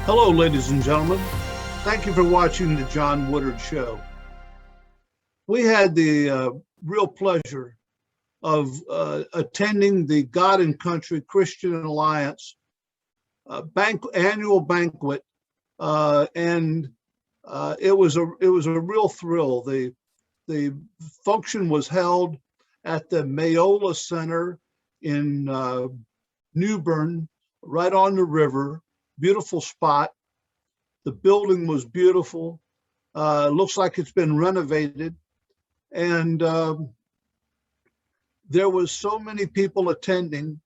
Hello, ladies and gentlemen. Thank you for watching the John Woodard Show. We had the real pleasure of attending the God and Country Christian Alliance annual banquet, and it was a real thrill. The function was held at the Mayola Center in New Bern, right on the river. Beautiful spot. The building was beautiful. Looks like it's been renovated. And there was so many people attending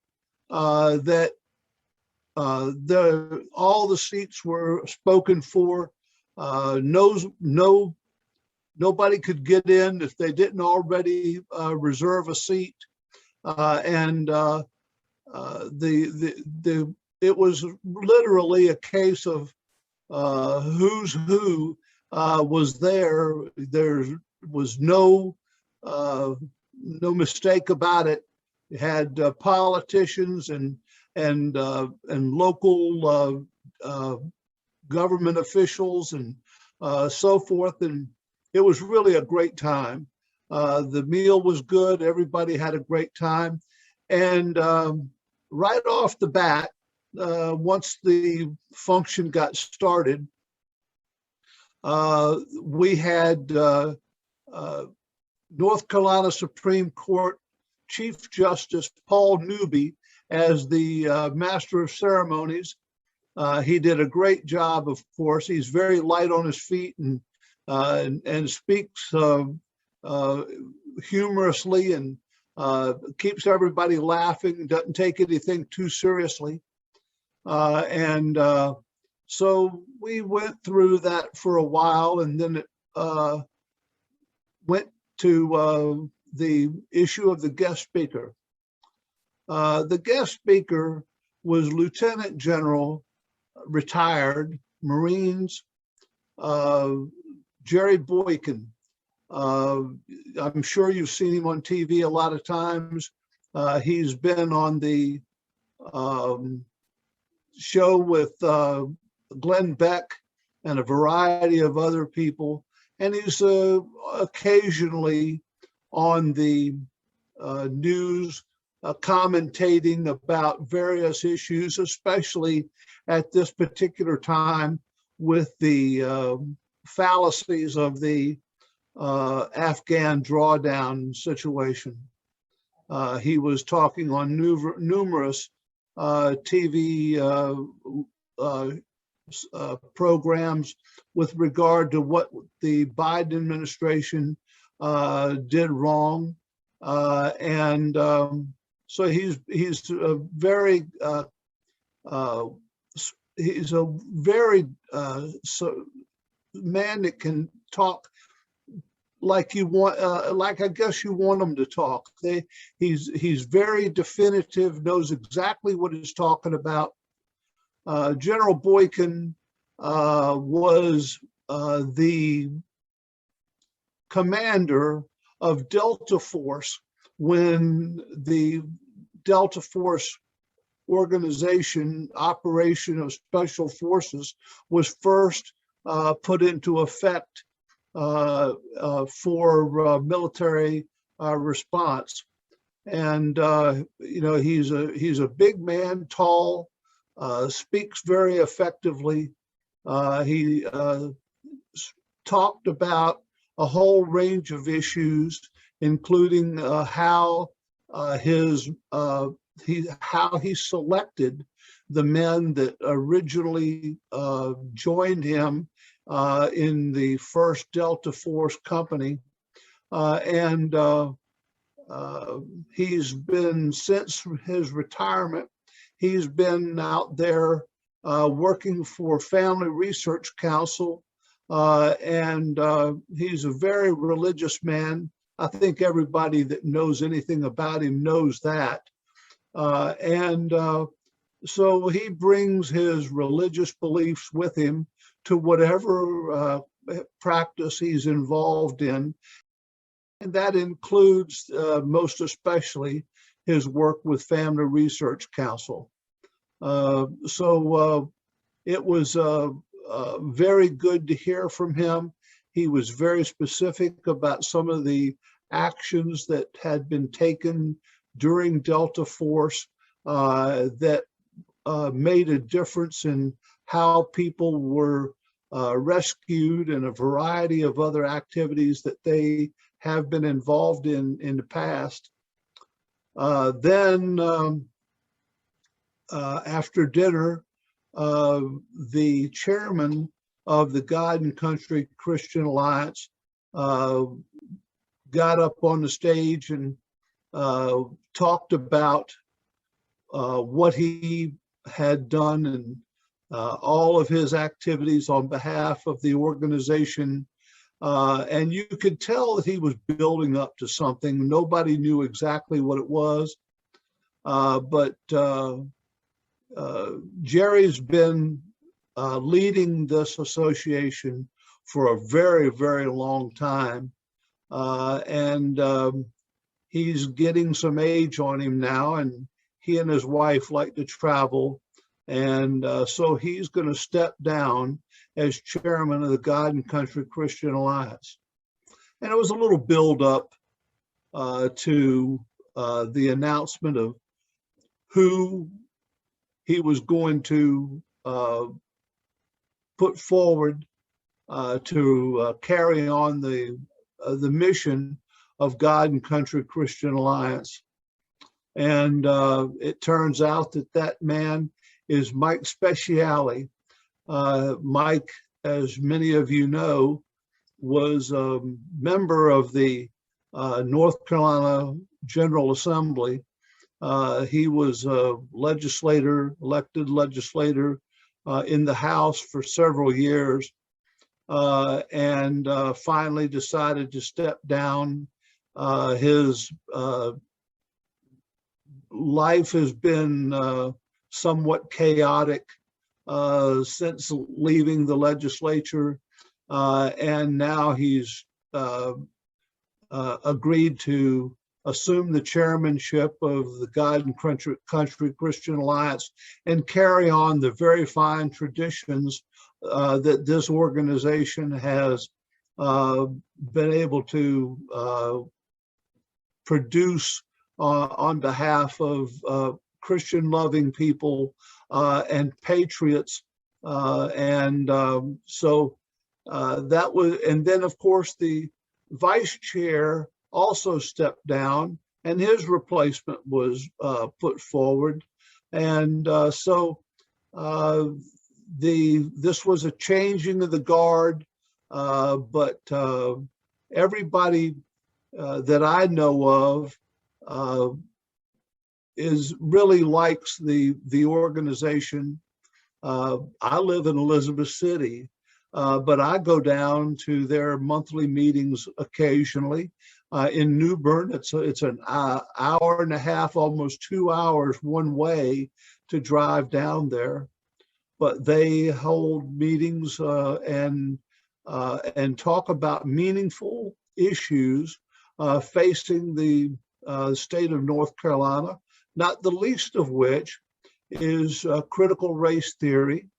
that all the seats were spoken for. Nobody could get in if they didn't already reserve a seat. It was literally a case of who's who was there. There was no mistake about it. You had politicians and local government officials and so forth, and it was really a great time. The meal was good. Everybody had a great time, and right off the bat, once the function got started, we had North Carolina Supreme Court Chief Justice Paul Newby as the Master of Ceremonies. He did a great job, of course. He's very light on his feet and speaks humorously and keeps everybody laughing, doesn't take anything too seriously. So we went through that for a while, and then it went to the issue of the guest speaker. The guest speaker was Lieutenant General, retired Marines, Jerry Boykin. I'm sure you've seen him on TV a lot of times. He's been on the show with Glenn Beck and a variety of other people, and he's occasionally on the news commentating about various issues, especially at this particular time with the fallacies of the Afghan drawdown situation. He was talking on numerous TV programs with regard to what the Biden administration did wrong, so he's a very man that can talk like you want, like I guess you want him to talk. He's very definitive, knows exactly what he's talking about. General Boykin was the commander of Delta Force when the Delta Force organization, operation of special forces, was first put into effect for military response. And he's a big man, tall, speaks very effectively. He talked about a whole range of issues, including how he selected the men that originally joined him in the first Delta Force company. He's been, since his retirement, he's been out there working for Family Research Council, and he's a very religious man. I think everybody that knows anything about him knows that. So he brings his religious beliefs with him to whatever practice he's involved in. And that includes most especially his work with Family Research Council. it was very good to hear from him. He was very specific about some of the actions that had been taken during Delta Force that made a difference in how people were rescued and a variety of other activities that they have been involved in the past. Then after dinner, the chairman of the God and Country Christian Alliance got up on the stage and talked about what he had done and all of his activities on behalf of the organization. And you could tell that he was building up to something. Nobody knew exactly what it was. But Jerry's been leading this association for a very, very long time. And he's getting some age on him now, and he and his wife like to travel. And so he's going to step down as chairman of the God and Country Christian Alliance. And it was a little build up to the announcement of who he was going to put forward to carry on the mission of God and Country Christian Alliance. And it turns out that that man is Mike Speciale. Mike, as many of you know, was a member of the North Carolina General Assembly. He was a legislator, elected legislator in the House for several years, and finally decided to step down. His life has been somewhat chaotic since leaving the legislature, and now he's agreed to assume the chairmanship of the God and Country Christian Alliance and carry on the very fine traditions that this organization has been able to produce on behalf of Christian-loving people and patriots. So that was, and then of course the vice chair also stepped down, and his replacement was put forward. And so this was a changing of the guard, but everybody that I know of is really likes the organization. I live in Elizabeth City, but I go down to their monthly meetings occasionally. In New Bern, it's an hour and a half, almost 2 hours one way to drive down there. But they hold meetings and talk about meaningful issues facing the state of North Carolina, not the least of which is critical race theory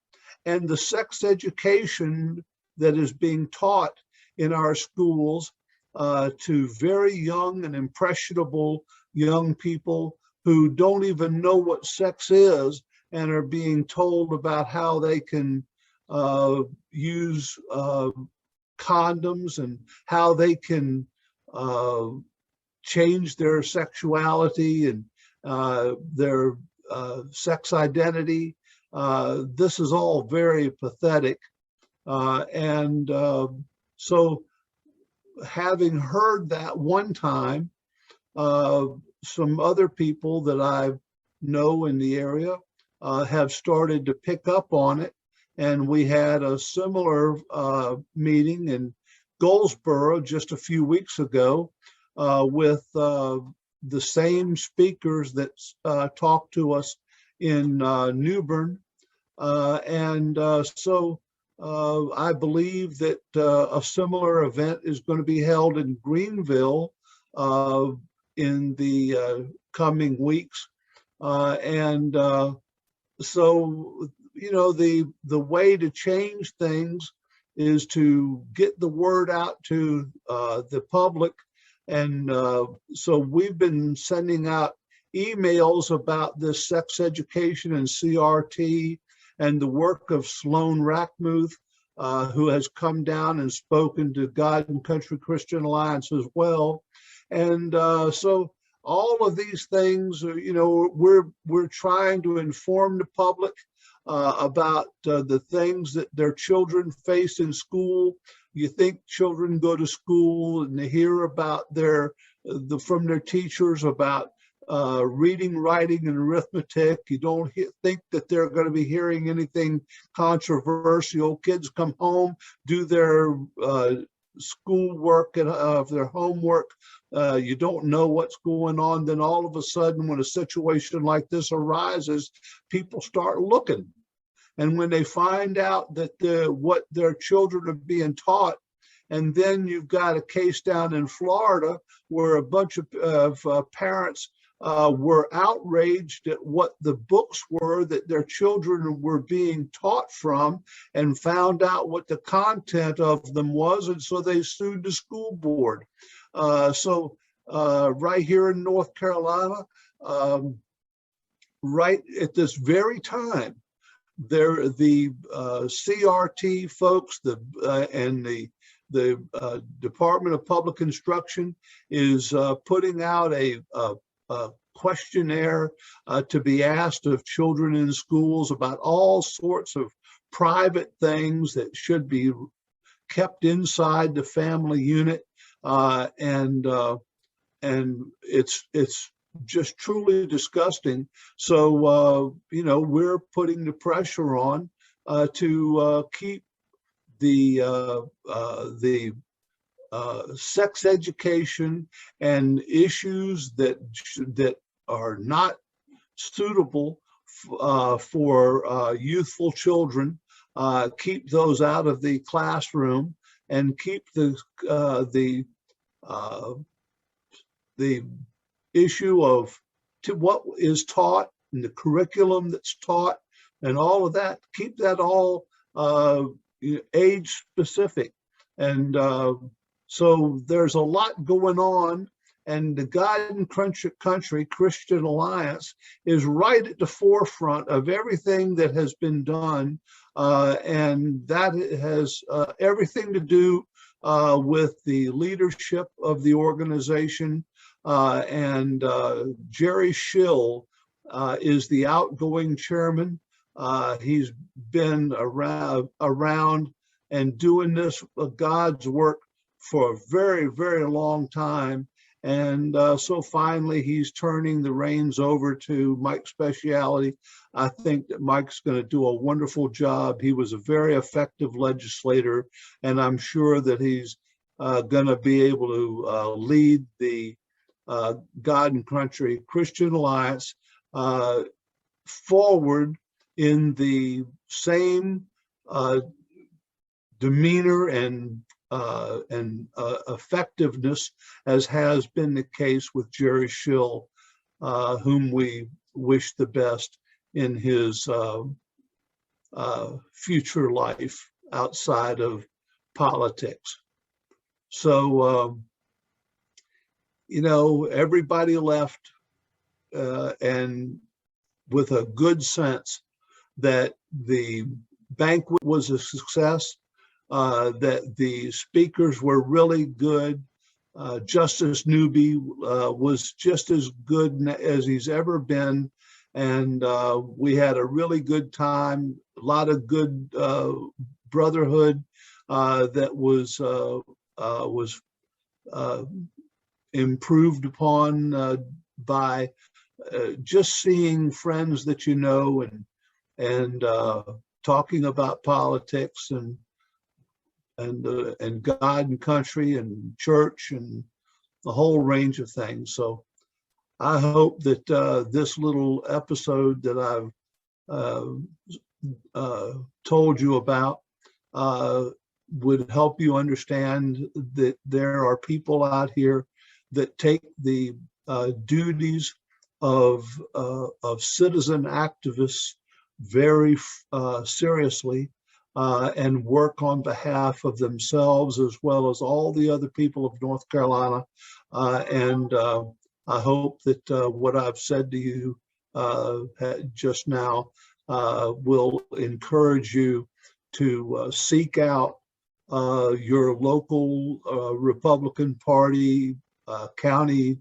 and the sex education that is being taught in our schools to very young and impressionable young people who don't even know what sex is and are being told about how they can use condoms and how they can change their sexuality and their sex identity. This is all very pathetic. So having heard that one time, some other people that I know in the area have started to pick up on it. And we had a similar meeting in Goldsboro just a few weeks ago with the same speakers that talked to us in New Bern. So I believe that a similar event is going to be held in Greenville in the coming weeks. So, the way to change things is to get the word out to the public. And so we've been sending out emails about this sex education and CRT and the work of Sloan Rackmuth, who has come down and spoken to God and Country Christian Alliance as well. And so all of these things, we're trying to inform the public about the things that their children face in school. You think children go to school and they hear about from their teachers about reading, writing, and arithmetic. You don't think that they're going to be hearing anything controversial. Kids come home, do their schoolwork and their homework. You don't know what's going on. Then all of a sudden, when a situation like this arises, people start looking. And when they find out that what their children are being taught, and then you've got a case down in Florida where a bunch of parents were outraged at what the books were that their children were being taught from, and found out what the content of them was, and so they sued the school board. So right here in North Carolina, right at this very time, the CRT folks, and the Department of Public Instruction is putting out a questionnaire to be asked of children in schools about all sorts of private things that should be kept inside the family unit, and it's just truly disgusting. So we're putting the pressure on to keep the sex education and issues that are not suitable for youthful children, keep those out of the classroom, and keep the issue of what is taught and the curriculum that's taught and all of that, keep that all age specific. And so there's a lot going on, and the God and Country Christian Alliance is right at the forefront of everything that has been done, and that has everything to do with the leadership of the organization. And Jerry Schill is the outgoing chairman. He's been around and doing this God's work for a very, very long time. And so finally, he's turning the reins over to Mike Speciality. I think that Mike's going to do a wonderful job. He was a very effective legislator, and I'm sure that he's going to be able to lead the God and Country Christian Alliance forward in the same demeanor and effectiveness as has been the case with Jerry Schill, whom we wish the best in his future life outside of politics. So, everybody left and with a good sense that the banquet was a success, that the speakers were really good. Justice Newby was just as good as he's ever been, and we had a really good time, a lot of good brotherhood that was improved upon by just seeing friends that and talking about politics and God and country and church and the whole range of things. So I hope that this little episode that I've told you about would help you understand that there are people out here that take the duties of citizen activists very seriously and work on behalf of themselves as well as all the other people of North Carolina. And I hope that what I've said to you just now will encourage you to seek out your local Republican Party, county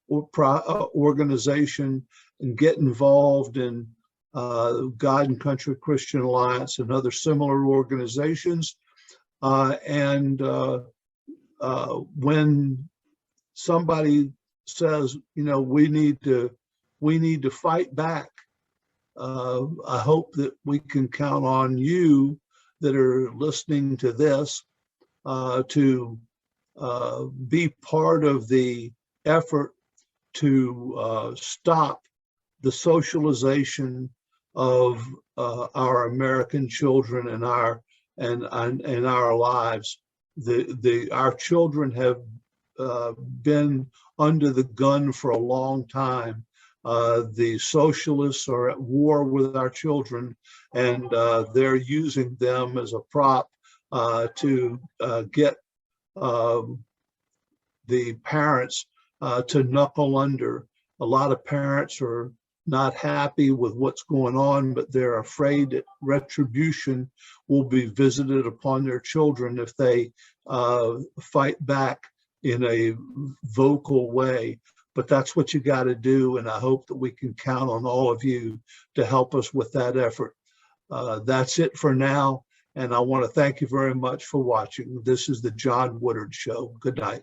organization, and get involved in God and Country Christian Alliance and other similar organizations. And when somebody says, we need to fight back, I hope that we can count on you that are listening to this to be part of the effort to stop the socialization of our American children and our lives. Our children have been under the gun for a long time. The socialists are at war with our children, and they're using them as a prop to get the parents to knuckle under. A lot of parents are not happy with what's going on, but they're afraid that retribution will be visited upon their children if they fight back in a vocal way. But that's what you got to do, and I hope that we can count on all of you to help us with that effort. That's it for now, and I want to thank you very much for watching. This is the John Woodard Show. Good night.